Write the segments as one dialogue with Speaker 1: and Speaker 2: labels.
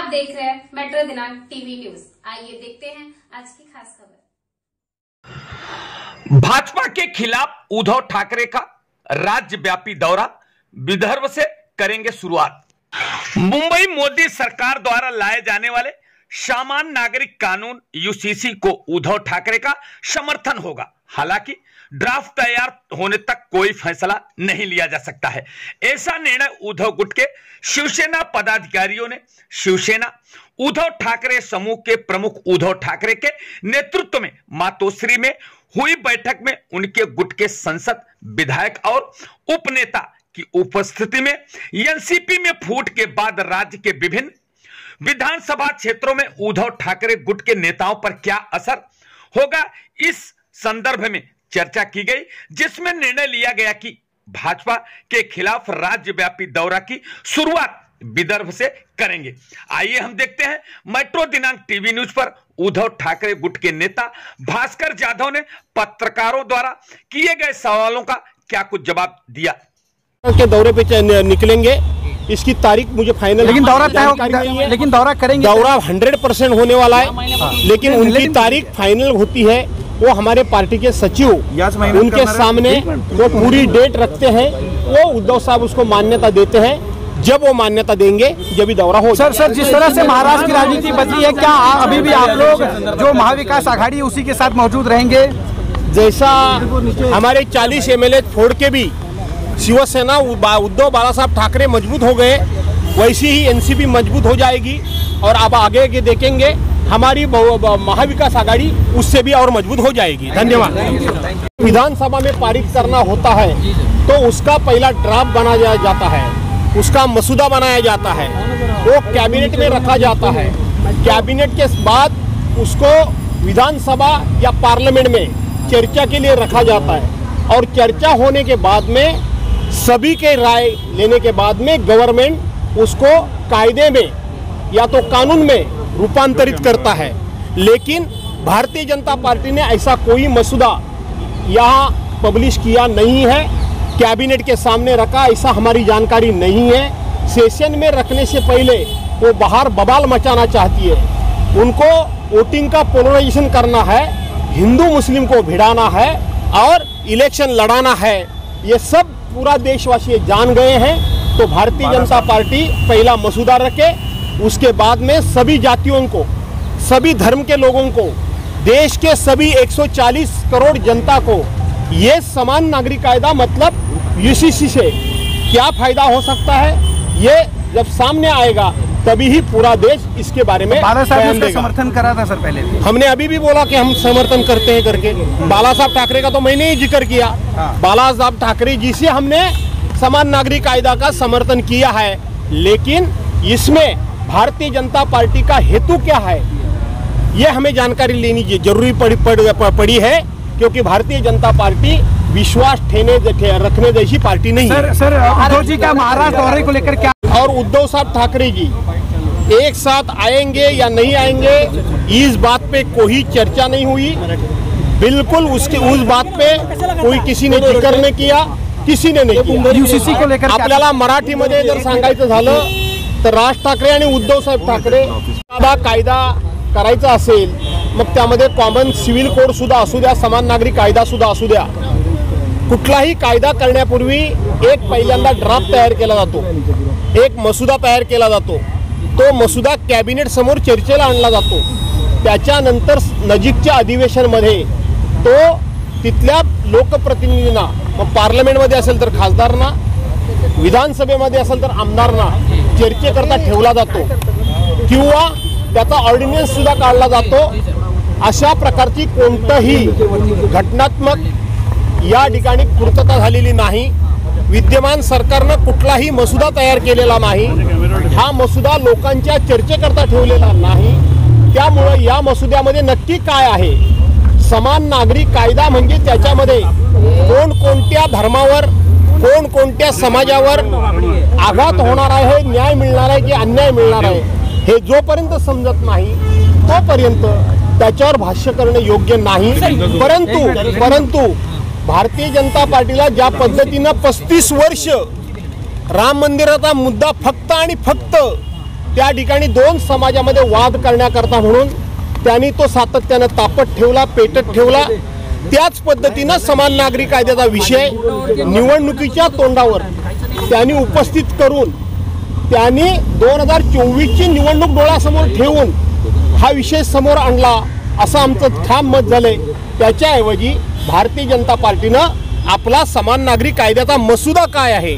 Speaker 1: आप देख रहे हैं मेट्रो दिनांक टीवी न्यूज। आइए देखते हैं आज की खास खबर।
Speaker 2: भाजपा के खिलाफ उद्धव ठाकरे का राज्यव्यापी दौरा, विदर्भ से करेंगे शुरुआत। मुंबई मोदी सरकार द्वारा लाए जाने वाले सामान्य नागरिक कानून यूसीसी को उद्धव ठाकरे का समर्थन होगा। हालांकि ड्राफ्ट तैयार होने तक कोई फैसला नहीं लिया जा सकता है। ऐसा निर्णय उद्धव गुट के शिवसेना पदाधिकारियों ने शिवसेना उद्धव ठाकरे समूह के प्रमुख उद्धव ठाकरे के नेतृत्व में मातोश्री में हुई बैठक में उनके गुट के संसद विधायक और उपनेता की उपस्थिति में एनसीपी में फूट के बाद राज्य के विभिन्न विधानसभा क्षेत्रों में उद्धव ठाकरे गुट के नेताओं पर क्या असर होगा, इस संदर्भ में चर्चा की गई, जिसमें निर्णय लिया गया कि भाजपा के खिलाफ राज्यव्यापी दौरा की शुरुआत विदर्भ से करेंगे। आइए हम देखते हैं मेट्रो दिनांक टीवी न्यूज पर उद्धव ठाकरे गुट के नेता भास्कर जाधव ने पत्रकारों द्वारा किए गए सवालों का क्या कुछ जवाब दिया।
Speaker 3: के दौरे पे निकलेंगे, इसकी तारीख मुझे फाइनल,
Speaker 4: लेकिन दौरा तय है, लेकिन दौरा करेंगे,
Speaker 3: दौरा 100% होने वाला है। लेकिन उनकी तारीख फाइनल होती है वो हमारे पार्टी के सचिव उनके सामने वो पूरी डेट रखते हैं, वो उद्धव साहब उसको मान्यता देते हैं। जब वो मान्यता देंगे जब भी दौरा हो।
Speaker 4: सर जिस तरह से महाराष्ट्र की राजनीति बदली है, क्या अभी भी आप लोग जो महाविकास आघाड़ी उसी के साथ मौजूद रहेंगे?
Speaker 3: जैसा हमारे 40 MLA छोड़ के भी शिवसेना उद्धव बाला साहब ठाकरे मजबूत हो गए, वैसी ही एनसीपी मजबूत हो जाएगी। और अब आगे के देखेंगे हमारी महाविकास आघाड़ी उससे भी और मजबूत हो जाएगी। धन्यवाद। विधानसभा में पारित करना होता है तो उसका पहला ड्राफ्ट बनाया जाता है, उसका मसूदा बनाया जाता है, वो कैबिनेट में रखा जाता है। कैबिनेट के बाद उसको विधानसभा या पार्लियामेंट में चर्चा के लिए रखा जाता है और चर्चा होने के बाद में सभी के राय लेने के बाद में गवर्नमेंट उसको कायदे में या तो कानून में रूपांतरित करता है। लेकिन भारतीय जनता पार्टी ने ऐसा कोई मसूदा यहाँ पब्लिश किया नहीं है, कैबिनेट के सामने रखा, ऐसा हमारी जानकारी नहीं है। सेशन में रखने से पहले वो बाहर बवाल मचाना चाहती है, उनको वोटिंग का पोलराइजेशन करना है, हिंदू मुस्लिम को भिड़ाना है और इलेक्शन लड़ाना है। ये सब पूरा देशवासी जान गए हैं। तो भारतीय जनता पार्टी पहला मसूदा रखे, उसके बाद में सभी जातियों को, सभी धर्म के लोगों को, देश के सभी 140 करोड़ जनता को ये समान नागरिक कायदा मतलब यूसीसी से क्या फायदा हो सकता है, ये जब सामने आएगा तभी ही पूरा देश इसके बारे में
Speaker 4: बाला साहब ने समर्थन करा था। सर पहले
Speaker 3: हमने अभी भी बोला कि हम समर्थन करते हैं करके। बाला साहब ठाकरे का तो मैंने ही जिक्र किया। बाला साहब ठाकरे जी से हमने समान नागरिक कायदा का समर्थन किया है। लेकिन इसमें भारतीय जनता पार्टी का हेतु क्या है, ये हमें जानकारी लेनी जरूरी पड़ी है, क्योंकि भारतीय जनता पार्टी विश्वास रखने जैसी पार्टी नहीं है।
Speaker 4: सर उद्धव जी का महाराष्ट्र दौरे को लेकर क्या,
Speaker 3: और उद्धव साहब ठाकरे जी एक साथ आएंगे या नहीं आएंगे इस बात पे कोई चर्चा नहीं हुई। बिल्कुल उस बात पे कोई किसी ने जिक्र नहीं किया, किसी ने नहीं किया।
Speaker 4: यूसीसी को लेकर
Speaker 3: आपल्याला मराठीमध्ये जर सांगायचं झालं तर राज ठाकरे आणि उद्धव साहेब ठाकरे कायदा करायचा असेल मग त्यामध्ये कॉमन सिव्हिल कोड सुद्धा असू द्या, समान नागरिक कायदा सुद्धा असू द्या। कुठलाही कायदा करण्यापूर्वी एक पहिल्यांदा ड्राफ्ट तयार केला जातो, एक मसुदा तयार केला जातो, तो मसुदा कॅबिनेट समोर चर्चेला आणला जातो। त्याच्यानंतर नजीकच्या अधिवेशनमध्ये तो तिथल्या लोकप्रतिनिधींना, मग पार्लमेंटमध्ये असेल तर खासदारांना, विधानसभेमध्ये असेल तर आमदारांना चर्चेकरता ठेवला जातो किंवा त्याचा ऑर्डिनन्स सुद्धा काढला जातो। अशा प्रकारची कोणतीही घटनात्मक या ठिकाणी पूर्तता झालेली नाही। विद्यमान सरकारनं कुठलाही मसुदा तयार केलेला नाही, हा मसुदा लोकांच्या चर्चेकरता ठेवलेला नाही। त्यामुळे या मसुद्यामध्ये नक्की काय आहे, समान नागरिक कायदा म्हणजे त्याच्यामध्ये कोणकोणत्या धर्मावर, कोणकोणत्या समाजावर आघात होणार आहे, न्याय मिळणार आहे की अन्याय मिळणार आहे, हे जोपर्यंत समजत नाही तोपर्यंत त्याच्यावर भाष्य करणे योग्य नाही। परंतु भारतीय जनता पार्टीला ज्या पद्धतीने 35 वर्ष राम मंदिराचा मुद्दा फक्त आणि फक्त त्या ठिकाणी दोन समाजामध्ये वाद करण्याकरता म्हणून त्यांनी तो सातत्यानं तापत ठेवला, पेटत ठेवला। त्याच पद्धतीनं समान नागरी कायद्याचा विषय निवडणुकीच्या तोंडावर त्यांनी उपस्थित करून त्यांनी 2024ची निवडणूक डोळ्यासमोर ठेवून हा विषय समोर आणला असं आमचं ठाम मत झालंय। त्याच्याऐवजी भारतीय जनता पार्टीनं आपला समान नागरी कायद्याचा मसुदा काय आहे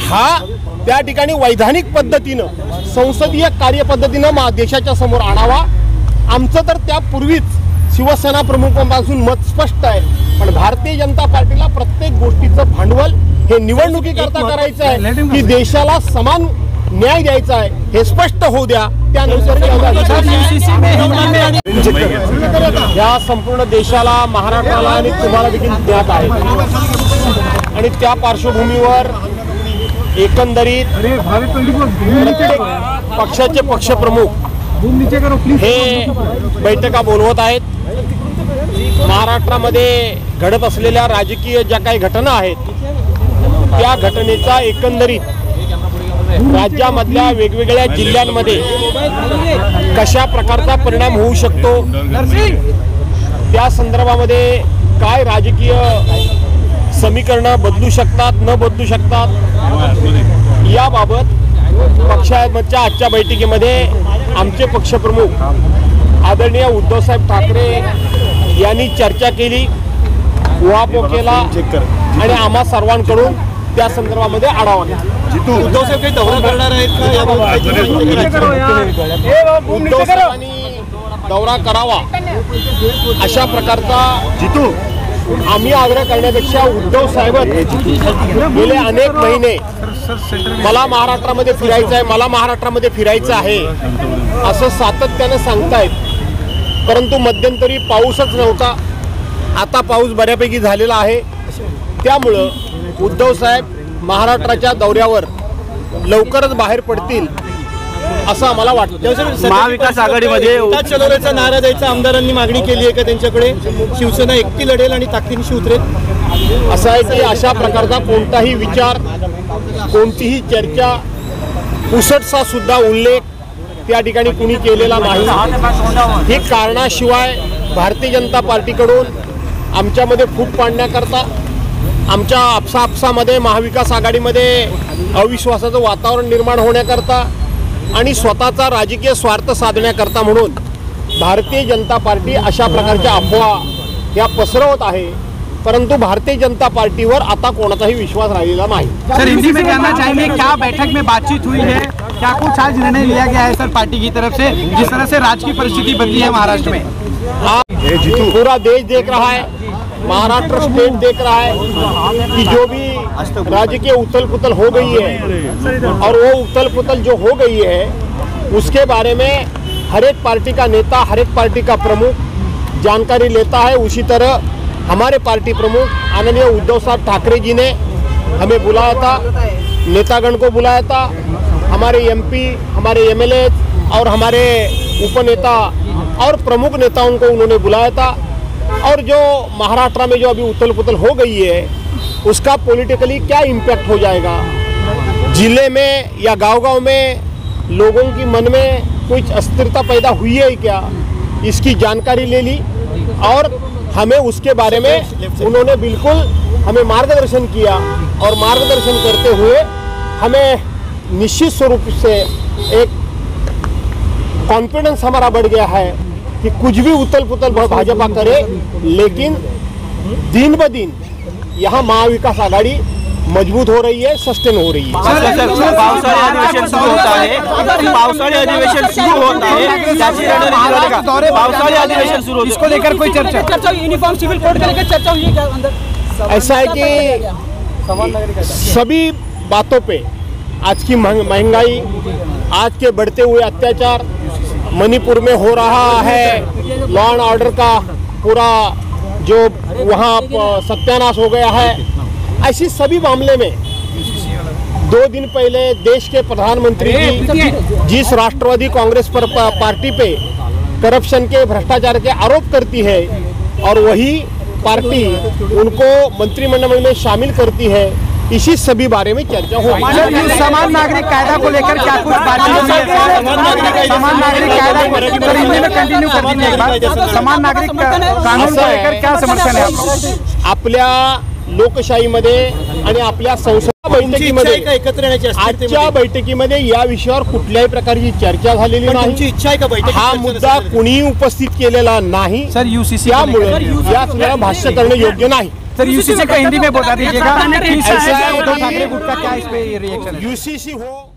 Speaker 3: हा त्या ठिकाणी वैधानिक पद्धतीनं संसदीय कार्यपद्धतीनं देशाच्या समोर आणावा। आमचं तर त्यापूर्वीच शिवसेना प्रमुखांपासून मत स्पष्ट आहे, पण भारतीय जनता पार्टीला प्रत्येक गोष्टीचं भांडवल हे निवडणुकीकरता करायचं आहे की देशाला समान न्याय द्यायचा आहे हे स्पष्ट होऊ द्या। त्यानंतर या संपूर्ण देशाला, महाराष्ट्राला आणि तुम्हाला देखील ज्ञात आहे आणि त्या पार्श्वभूमीवर एकंदरीत प्रत्येक पक्षाचे पक्षप्रमुख हे बैठका बोलवत आहेत। महाराष्ट्रामध्ये घडत असलेल्या राजकीय ज्या काही घटना आहेत त्या घटनेचा एकंदरीत राज्यामधल्या वेगवेगळ्या जिल्ह्यांमध्ये कशा प्रकारचा परिणाम होऊ शकतो, त्या संदर्भामध्ये काय राजकीय समीकरणं बदलू शकतात, न बदलू शकतात, याबाबत पक्षाच्या आजच्या बैठकीमध्ये आमचे पक्षप्रमुख आदरणीय उद्धवसाहेब ठाकरे यांनी चर्चा केली, उहापोह केला आणि आम्हा सर्वांकडून त्या संदर्भामध्ये आढावा घेतला।
Speaker 5: उद्धवसाहेब काही दौरा करणार आहेत का?
Speaker 3: उद्धवसाहेबांनी दौरा करावा अशा प्रकारचा आम्ही आग्रह करण्यापेक्षा उद्धव साहेबच गेले अनेक महिने मला महाराष्ट्रामध्ये फिरायचं आहे, मला महाराष्ट्रामध्ये फिरायचं आहे असं सातत्यानं सांगतायत, परंतु मध्यंतरी पाऊसच नव्हता। आता पाऊस बऱ्यापैकी झालेला आहे, त्यामुळं उद्धव साहेब महाराष्ट्राच्या दौऱ्यावर लवकरच बाहेर पडतील असं आम्हाला वाटतं।
Speaker 5: महाविकास आघाडीमध्ये चलोरेचा नारा द्यायचा आमदारांनी मागणी केली आहे का त्यांच्याकडे? शिवसेना एकटी लढेल आणि ताकदीनिशी उतरेल
Speaker 3: असं आहे की अशा प्रकारचा कोणताही विचार, कोणतीही चर्चा, पुसटचा सुद्धा उल्लेख त्या ठिकाणी कुणी केलेला नाही। ही कारणाशिवाय भारतीय जनता पार्टीकडून आमच्यामध्ये फूट पाडण्याकरता, आमच्या आपसामध्ये महाविकास आघाडीमध्ये अविश्वासाचं वातावरण निर्माण होण्याकरता आणि स्वतःचा राजकीय स्वार्थ साधण्याकरता म्हणून भारतीय जनता पार्टी अशा प्रकारच्या अफवा या पसरवत आहे, परंतु भारतीय जनता पार्टीवर आता कोणाचाही विश्वास राहिलेला नाही।
Speaker 4: सर, हिंदी में जानना चाहेंगे क्या बैठक में बातचीत हुई है, क्या कुछ आज निर्णय लिया गया है सर पार्टी की तरफ से, जिस तरह से राजकीय परिस्थिति बदली है महाराष्ट्र में?
Speaker 3: पूरा देश देख रहा है, महाराष्ट्र स्टेट देख रहा है कि जो भी राजकीय उथल पुथल हो गई है और वो उथल पुथल जो हो गई है उसके बारे में हर एक पार्टी का नेता, हर एक पार्टी का प्रमुख जानकारी लेता है। उसी तरह हमारे पार्टी प्रमुख आदरणीय उद्धव साहब ठाकरे जी ने हमें बुलाया था, नेतागण को बुलाया था, हमारे एमपी, हमारे एमएलए और हमारे उपनेता और प्रमुख नेताओं को उन्होंने बुलाया था। और जो महाराष्ट्र में जो अभी उथल पुथल हो गई है उसका पॉलिटिकली क्या इम्पैक्ट हो जाएगा, जिले में या गांव-गांव में लोगों की मन में कुछ अस्थिरता पैदा हुई है क्या, इसकी जानकारी ले ली और हमें उसके बारे में उन्होंने बिल्कुल हमें मार्गदर्शन किया और मार्गदर्शन करते हुए हमें निश्चित स्वरूप से एक कॉन्फिडेंस हमारा बढ़ गया है कि कुछ भी उथल पुथल भाजपा करे, लेकिन दिन ब दिन यहाँ महाविकास आघाड़ी मजबूत हो रही है, सस्टेन हो रही है।
Speaker 5: पावसाळी अधिवेशन सुरू होत आहे, पावसाळी अधिवेशन सुरू होत आहे, पावसाळी अधिवेशन सुरू होत है,
Speaker 4: इसको लेकर कोई चर्चा? यूनिफॉर्म सिविल कोड को लेकर चर्चा हुई है क्या अंदर?
Speaker 3: ऐसा है कि सभी बातों पे आज की महंगाई, आज के बढ़ते हुए अत्याचार, मणिपुर में हो रहा है लॉ एंड ऑर्डर का पूरा जो वहाँ सत्यानाश हो गया है, ऐसी सभी मामले में 2 दिन पहले देश के प्रधानमंत्री जी जिस राष्ट्रवादी कांग्रेस पर पार्टी पे करप्शन के, भ्रष्टाचार के आरोप करती है और वही पार्टी उनको मंत्रिमंडल में शामिल करती है, इसी सभी बारे में चर्चा होगी।
Speaker 4: समान नागरिक कायदा को लेकर क्या कुछ बातचीत हुई है? समान नागरिक कायदा हिंदी में कंटिन्यू कर दीजिए एक बार। समान नागरिक कानून को लेकर क्या समर्थन है
Speaker 3: आपल्या लोकशाहीमध्ये आणि आपल्या संसद बैठकीमध्ये आजच्या बैठकीमध्ये या विषयावर कुठल्याही प्रकारची चर्चा झालेली नाही।
Speaker 5: इच्छा आहे का बैठक
Speaker 3: हा मुद्दा कुणीही उपस्थित केलेला नाही
Speaker 4: सर। यूसीसी
Speaker 3: त्यामुळे या सगळ्याला भाष्य करणे योग्य नाही।
Speaker 4: सर यूसीसी को हिंदी में बता दीजिएगा। उद्धव ठाकरे गुट का क्या इस पे रिएक्शन है?
Speaker 3: यूसीसी हो